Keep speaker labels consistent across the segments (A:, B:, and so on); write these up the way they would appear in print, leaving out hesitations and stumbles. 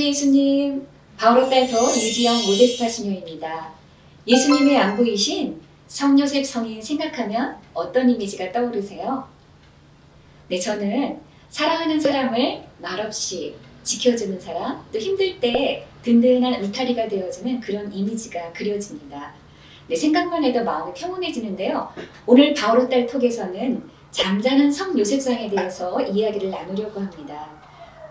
A: 사랑의 예수님, 바오로딸터 유지영 모데스타 수녀입니다. 예수님의 안부이신 성요셉 성인 생각하면 어떤 이미지가 떠오르세요? 네, 저는 사랑하는 사람을 말없이 지켜주는 사람, 또 힘들 때 든든한 울타리가 되어주는 그런 이미지가 그려집니다. 네, 생각만 해도 마음이 평온해지는데요. 오늘 바오로딸 톡에서는 잠자는 성요셉상에 대해서 이야기를 나누려고 합니다.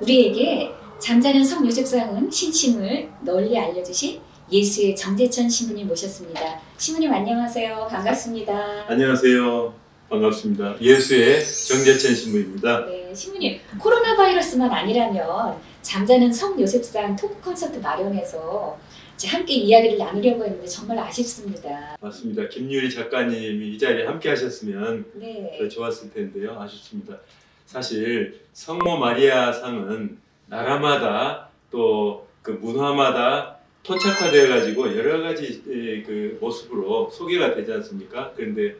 A: 우리에게 잠자는 성요셉상은 신심을 널리 알려주신 예수의 정재천 신부님 모셨습니다. 신부님 안녕하세요. 반갑습니다.
B: 안녕하세요. 반갑습니다. 예수의 정재천 신부입니다.
A: 네, 신부님 코로나 바이러스만 아니라면 잠자는 성요셉상 토크 콘서트 마련해서 함께 이야기를 나누려고 했는데 정말 아쉽습니다.
B: 맞습니다. 김유리 작가님이 이 자리에 함께 하셨으면
A: 네.
B: 더 좋았을 텐데요. 아쉽습니다. 사실 성모 마리아 상은 나라마다 또 그 문화마다 토착화되어 가지고 여러 가지 그 모습으로 소개가 되지 않습니까? 그런데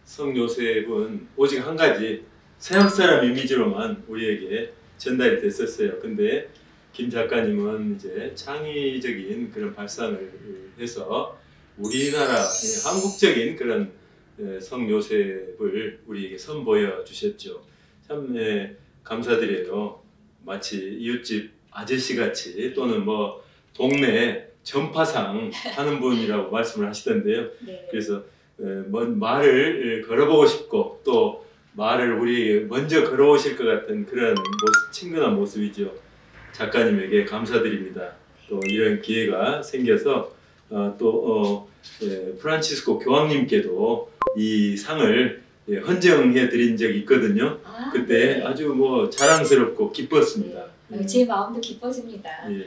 B: 성요셉은 오직 한 가지 서양 사람 이미지로만 우리에게 전달이 됐었어요. 근데 김 작가님은 이제 창의적인 그런 발상을 해서 우리나라 한국적인 그런 성요셉을 우리에게 선보여 주셨죠. 참 감사드려요. 마치 이웃집 아저씨같이 또는 뭐 동네 전파상 하는 분이라고 말씀을 하시던데요.
A: 네.
B: 그래서 말을 걸어보고 싶고 또 말을 우리에게 먼저 걸어오실 것 같은 그런 모습, 친근한 모습이죠. 작가님에게 감사드립니다. 또 이런 기회가 생겨서 프란치스코 교황님께도 이 상을 헌정해 드린 적이 있거든요. 그때
A: 네.
B: 아주 뭐 자랑스럽고 기뻤습니다.
A: 네. 제 마음도 기뻐집니다.
B: 예.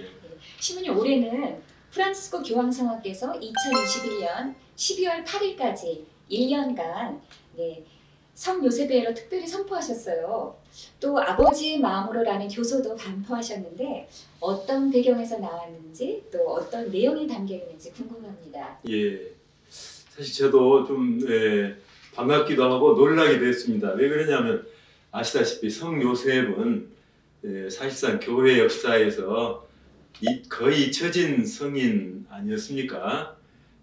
A: 신부님 올해는 프란치스코 교황성화께서 2021년 12월 8일까지 1년간 성요셉의로 특별히 선포하셨어요. 또 아버지의 마음으로라는 교서도 반포하셨는데 어떤 배경에서 나왔는지 또 어떤 내용이 담겨 있는지 궁금합니다.
B: 예, 사실 저도 좀 반갑기도 하고 놀라기도 했습니다. 왜 그러냐면 아시다시피 성요셉은 사실상 교회 역사에서 거의 처진 성인 아니었습니까?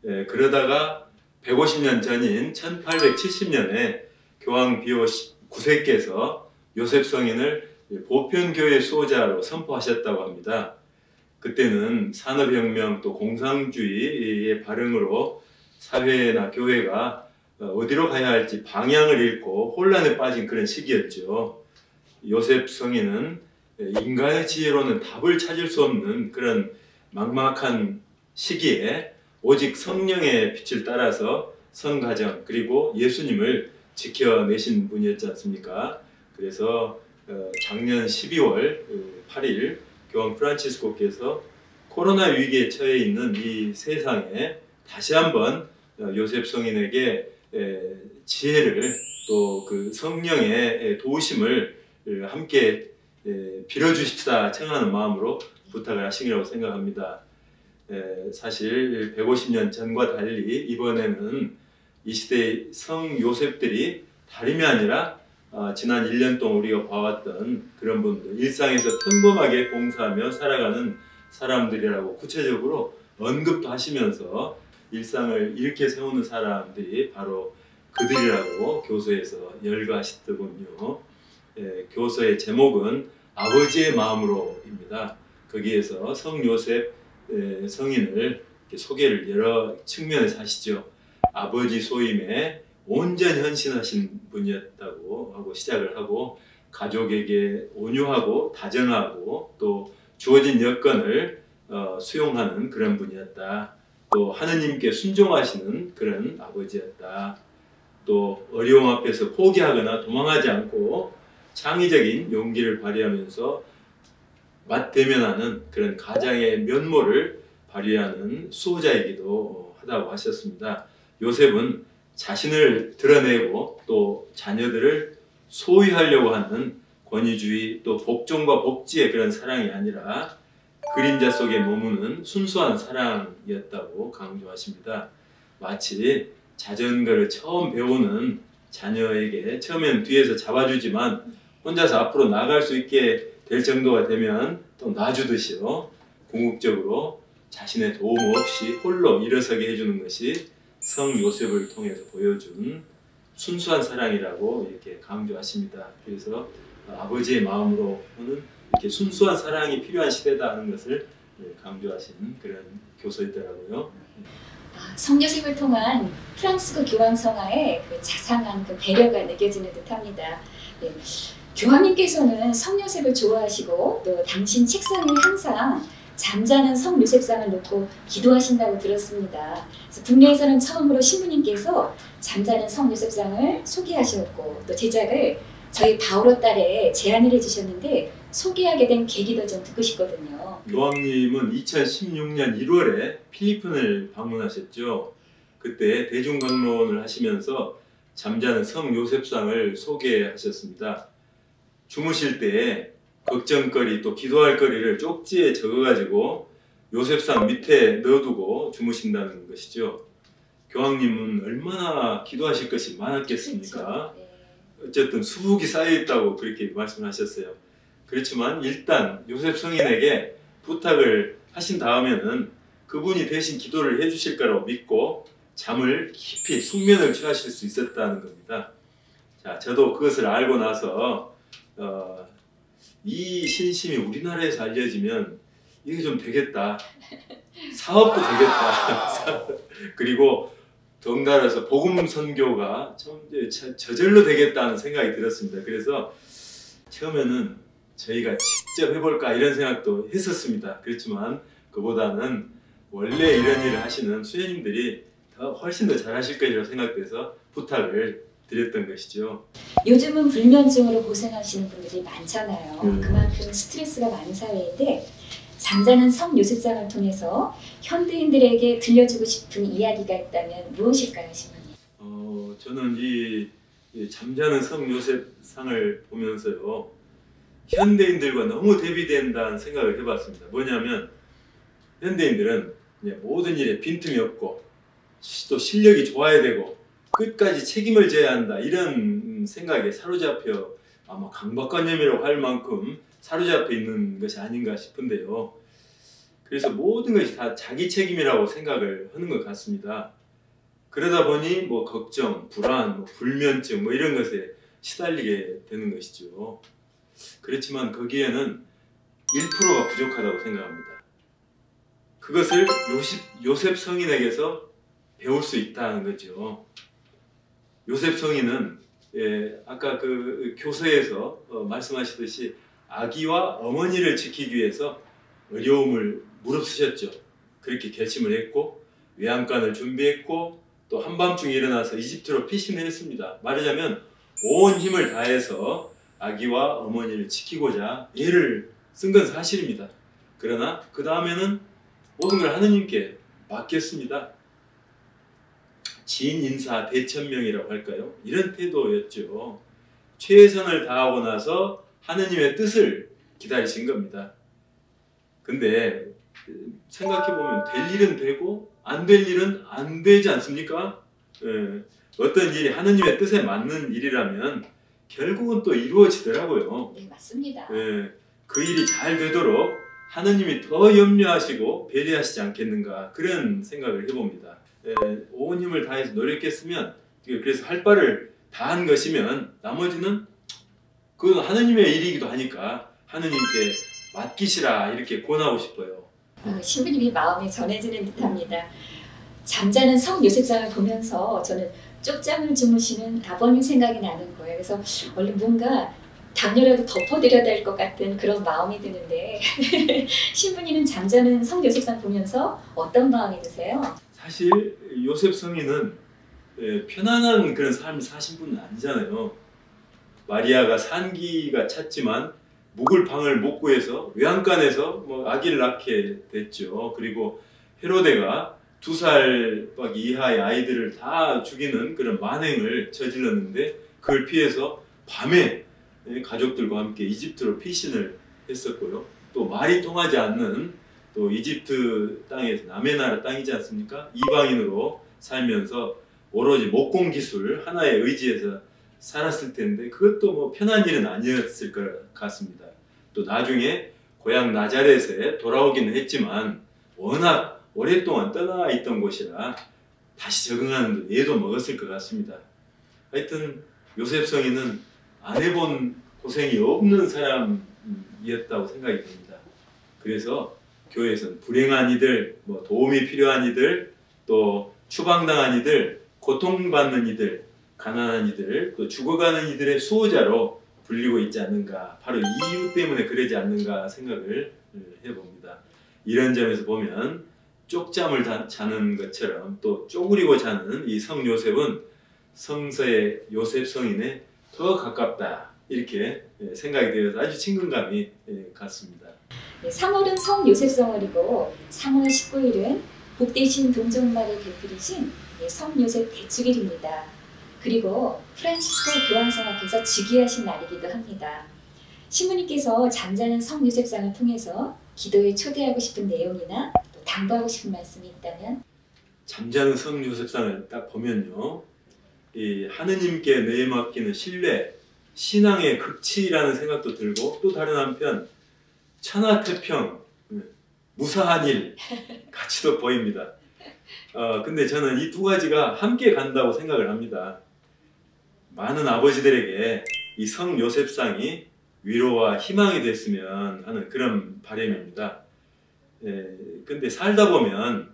B: 그러다가 150년 전인 1870년에 교황 비오 9세께서 요셉 성인을 보편교회 수호자로 선포하셨다고 합니다. 그때는 산업혁명 또 공산주의의 발흥으로 사회나 교회가 어디로 가야 할지 방향을 잃고 혼란에 빠진 그런 시기였죠. 요셉 성인은 인간의 지혜로는 답을 찾을 수 없는 그런 막막한 시기에 오직 성령의 빛을 따라서 성가정 그리고 예수님을 지켜내신 분이었지 않습니까? 그래서 작년 12월 8일 교황 프란치스코께서 코로나 위기에 처해 있는 이 세상에 다시 한번 요셉 성인에게 지혜를 또 그 성령의 도우심을 함께 빌어주십사 청하는 마음으로 부탁을 하시기라고 생각합니다. 사실 150년 전과 달리 이번에는 이 시대의 성요셉들이 다름이 아니라 지난 1년 동안 우리가 봐왔던 그런 분들, 일상에서 평범하게 봉사하며 살아가는 사람들이라고 구체적으로 언급도 하시면서 일상을 이렇게 세우는 사람들이 바로 그들이라고 교서에서 열거하시더군요. 교서의 제목은 아버지의 마음으로입니다. 거기에서 성요셉 성인을 소개를 여러 측면에서 하시죠. 아버지 소임에 온전히 헌신하신 분이었다고 하고 시작을 하고 가족에게 온유하고 다정하고 또 주어진 여건을 수용하는 그런 분이었다. 또 하느님께 순종하시는 그런 아버지였다. 또 어려움 앞에서 포기하거나 도망하지 않고 창의적인 용기를 발휘하면서 맞대면하는 그런 가장의 면모를 발휘하는 수호자이기도 하다고 하셨습니다. 요셉은 자신을 드러내고 또 자녀들을 소유하려고 하는 권위주의 또 복종과 복지의 그런 사랑이 아니라 그림자 속에 머무는 순수한 사랑이었다고 강조하십니다. 마치 자전거를 처음 배우는 자녀에게 처음엔 뒤에서 잡아주지만 혼자서 앞으로 나갈 수 있게 될 정도가 되면 또 놔주듯이요. 궁극적으로 자신의 도움 없이 홀로 일어서게 해주는 것이 성 요셉을 통해서 보여준 순수한 사랑이라고 이렇게 강조하십니다. 그래서 아버지의 마음으로는 이렇게 순수한 사랑이 필요한 시대다 하는 것을 강조하신 그런 교서이더라고요.
A: 성요셉을 통한 프랑스그 교황 성화의 그 자상한 그 배려가 느껴지는 듯합니다. 네. 교황님께서는 성요셉을 좋아하시고 또 당신 책상에 항상 잠자는 성요셉상을 놓고 기도하신다고 들었습니다. 그래서 국내에서는 처음으로 신부님께서 잠자는 성요셉상을 소개하셨고 또 제작을 저희 바오로 딸에 제안을 해주셨는데 소개하게 된 계기도 좀 듣고 싶거든요.
B: 교황님은 2016년 1월에 필리핀을 방문하셨죠. 그때 대중강론을 하시면서 잠자는 성 요셉상을 소개하셨습니다. 주무실 때 걱정거리 또 기도할 거리를 쪽지에 적어가지고 요셉상 밑에 넣어두고 주무신다는 것이죠. 교황님은 얼마나 기도하실 것이 많았겠습니까?
A: 그렇죠. 네.
B: 어쨌든 수북이 쌓여있다고 그렇게 말씀하셨어요. 그렇지만 일단 요셉 성인에게 부탁을 하신 다음에는 그분이 대신 기도를 해주실 거라고 믿고 잠을 깊이 숙면을 취하실 수 있었다는 겁니다. 자, 저도 그것을 알고 나서 이 신심이 우리나라에서 알려지면 이게 좀 되겠다. 사업도 되겠다. 그리고 덩달아서 복음 선교가 좀 저절로 되겠다는 생각이 들었습니다. 그래서 처음에는 저희가 직접 해볼까 이런 생각도 했었습니다. 그렇지만 그보다는 원래 이런 일을 하시는 수녀님들이 훨씬 더 잘하실 것이라고 생각돼서 부탁을 드렸던 것이죠.
A: 요즘은 불면증으로 고생하시는 분들이 많잖아요. 그만큼 스트레스가 많은 사회인데 잠자는 성 요셉상을 통해서 현대인들에게 들려주고 싶은 이야기가 있다면 무엇일까요, 신부님?
B: 저는 이 잠자는 성 요셉상을 보면서요. 현대인들과 너무 대비된다는 생각을 해봤습니다. 뭐냐면 현대인들은 그냥 모든 일에 빈틈이 없고 또 실력이 좋아야 되고 끝까지 책임을 져야 한다 이런 생각에 사로잡혀 아마 강박관념이라고 할 만큼 사로잡혀 있는 것이 아닌가 싶은데요. 그래서 모든 것이 다 자기 책임이라고 생각을 하는 것 같습니다. 그러다 보니 뭐 걱정, 불안, 뭐 불면증 뭐 이런 것에 시달리게 되는 것이죠. 그렇지만 거기에는 1%가 부족하다고 생각합니다. 그것을 요셉 성인에게서 배울 수 있다는 거죠. 요셉 성인은 아까 그 교서에서 말씀하시듯이 아기와 어머니를 지키기 위해서 어려움을 무릅쓰셨죠. 그렇게 결심을 했고 외양간을 준비했고 또 한밤중에 일어나서 이집트로 피신을 했습니다. 말하자면 온 힘을 다해서 아기와 어머니를 지키고자 애를 쓴 건 사실입니다. 그러나 그 다음에는 모든 걸 하느님께 맡겼습니다. 진인사 대천명이라고 할까요? 이런 태도였죠. 최선을 다하고 나서 하느님의 뜻을 기다리신 겁니다. 근데 생각해보면 될 일은 되고 안 될 일은 안 되지 않습니까? 어떤 일이 하느님의 뜻에 맞는 일이라면 결국은 또 이루어지더라고요.
A: 네, 맞습니다.
B: 그 일이 잘 되도록 하느님이 더 염려하시고 배려하시지 않겠는가 그런 생각을 해봅니다. 온 힘을 다해서 노력했으면 그래서 할 바를 다한 것이면 나머지는 그 하느님의 일이기도 하니까 하느님께 맡기시라 이렇게 권하고 싶어요.
A: 신부님이 마음에 전해지는 듯합니다. 잠자는 성 요셉상을 보면서 저는 쪽잠을 주무시는 아버님 생각이 나는 거예요. 그래서 얼른 뭔가 담요라도 덮어드려야 될 것 같은 그런 마음이 드는데 신부님은 잠자는 성 요셉상 보면서 어떤 마음이 드세요?
B: 사실 요셉 성인은 편안한 그런 삶을 사신 분은 아니잖아요. 마리아가 산기가 찼지만 묵을 방을 못 구해서 외양간에서 아기를 낳게 됐죠. 그리고 헤로데가 2살밖에 이하의 아이들을 다 죽이는 그런 만행을 저질렀는데 그걸 피해서 밤에 가족들과 함께 이집트로 피신을 했었고요. 또 말이 통하지 않는 또 이집트 땅에서 남의 나라 땅이지 않습니까? 이방인으로 살면서 오로지 목공 기술 하나에 의지해서 살았을 텐데 그것도 편한 일은 아니었을 것 같습니다. 또 나중에 고향 나자렛에 돌아오기는 했지만 워낙 오랫동안 떠나 있던 곳이라 다시 적응하는 데 애도 먹었을 것 같습니다. 하여튼 요셉 성인은 안 해본 고생이 없는 사람이었다고 생각이 됩니다. 그래서 교회에서는 불행한 이들, 도움이 필요한 이들, 또 추방당한 이들, 고통받는 이들, 가난한 이들, 또 죽어가는 이들의 수호자로 불리고 있지 않는가, 바로 이 이유 때문에 그러지 않는가 생각을 해봅니다. 이런 점에서 보면 쪽잠을 자는 것처럼 또 쪼그리고 자는 이 성 요셉은 성서의 요셉 성인에 더 가깝다, 이렇게 생각이 되어서 아주 친근감이 갔습니다.
A: 3월은 성 요셉성월이고 3월 19일은 복되신 동정마를 베풀이신 성 요셉 대축일입니다. 그리고 프란치스코 교황성하께서 즉위하신 날이기도 합니다. 신부님께서 잠자는 성 요셉상을 통해서 기도에 초대하고 싶은 내용이나 또 당부하고 싶은 말씀이 있다면?
B: 잠자는 성 요셉상을 딱 보면요, 이 하느님께 내에 맡기는 신뢰, 신앙의 극치라는 생각도 들고, 또 다른 한편 천하태평, 무사한 일 같이 또 보입니다. 근데 저는 이 두 가지가 함께 간다고 생각을 합니다. 많은 아버지들에게 이 성 요셉상이 위로와 희망이 됐으면 하는 그런 바람입니다. 근데 살다 보면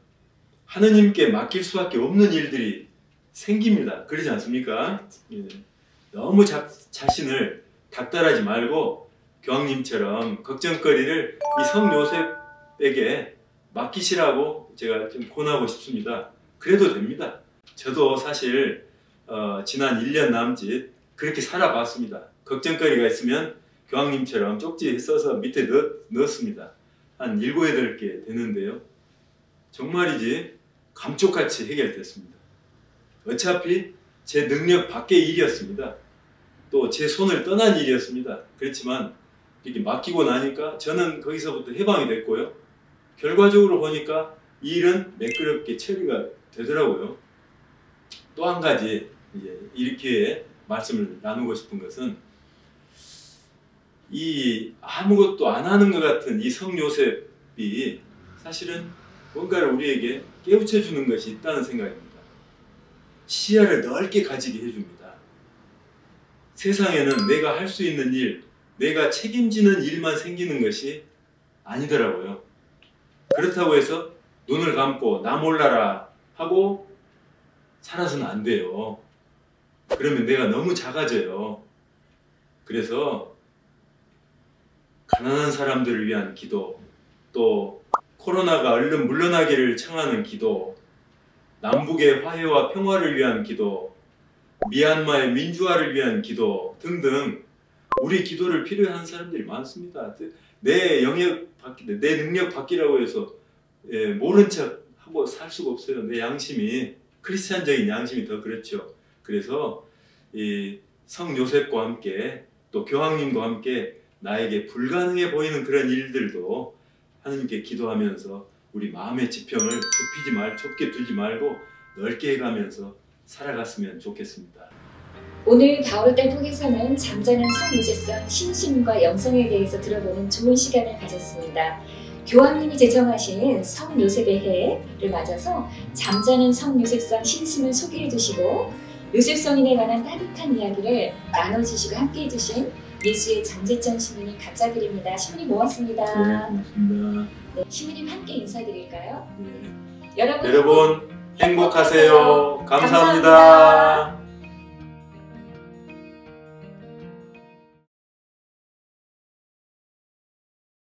B: 하느님께 맡길 수밖에 없는 일들이 생깁니다. 그러지 않습니까? 너무 자신을 닥달하지 말고 교황님처럼 걱정거리를 이 성 요셉에게 맡기시라고 제가 좀 권하고 싶습니다. 그래도 됩니다. 저도 사실 지난 1년 남짓 그렇게 살아봤습니다. 걱정거리가 있으면 교황님처럼 쪽지에 써서 밑에 넣었습니다. 한 7, 8개 되는데요. 정말이지 감쪽같이 해결됐습니다. 어차피 제 능력 밖의 일이었습니다. 또 제 손을 떠난 일이었습니다. 그렇지만 이렇게 맡기고 나니까 저는 거기서부터 해방이 됐고요. 결과적으로 보니까 이 일은 매끄럽게 처리가 되더라고요. 또 한 가지 이렇게 말씀을 나누고 싶은 것은, 이 아무것도 안 하는 것 같은 이 성 요셉이 사실은 뭔가를 우리에게 깨우쳐 주는 것이 있다는 생각입니다. 시야를 넓게 가지게 해줍니다. 세상에는 내가 할 수 있는 일, 내가 책임지는 일만 생기는 것이 아니더라고요. 그렇다고 해서 눈을 감고 나 몰라라 하고 살아서는 안 돼요. 그러면 내가 너무 작아져요. 그래서 가난한 사람들을 위한 기도, 또 코로나가 얼른 물러나기를 청하는 기도, 남북의 화해와 평화를 위한 기도, 미얀마의 민주화를 위한 기도 등등, 우리 기도를 필요한 사람들이 많습니다. 내 영역 받기, 내 능력 받기라고 해서 모른 척 하고 살 수가 없어요. 내 양심이, 크리스찬적인 양심이 더 그렇죠. 그래서 이 성 요셉과 함께 또 교황님과 함께 나에게 불가능해 보이는 그런 일들도 하느님께 기도하면서 우리 마음의 지평을 좁게 두지 말고 넓게 해가면서 살아갔으면 좋겠습니다.
A: 오늘 가을달 톡에서는 잠자는 성 요셉상 신심과 영성에 대해서 들어보는 좋은 시간을 가졌습니다. 교황님이 제정하신 성 요셉의 해를 맞아서 잠자는 성 요셉상 신심을 소개해 주시고 요셉 성인에 관한 따뜻한 이야기를 나눠주시고 함께 해주신 예수의 장제천 신부님 감사드립니다. 신부님 고맙습니다.
B: 네, 고맙습니다.
A: 네, 신부님 함께 인사드릴까요?
B: 네.
A: 여러분
B: 행복하세요. 감사합니다.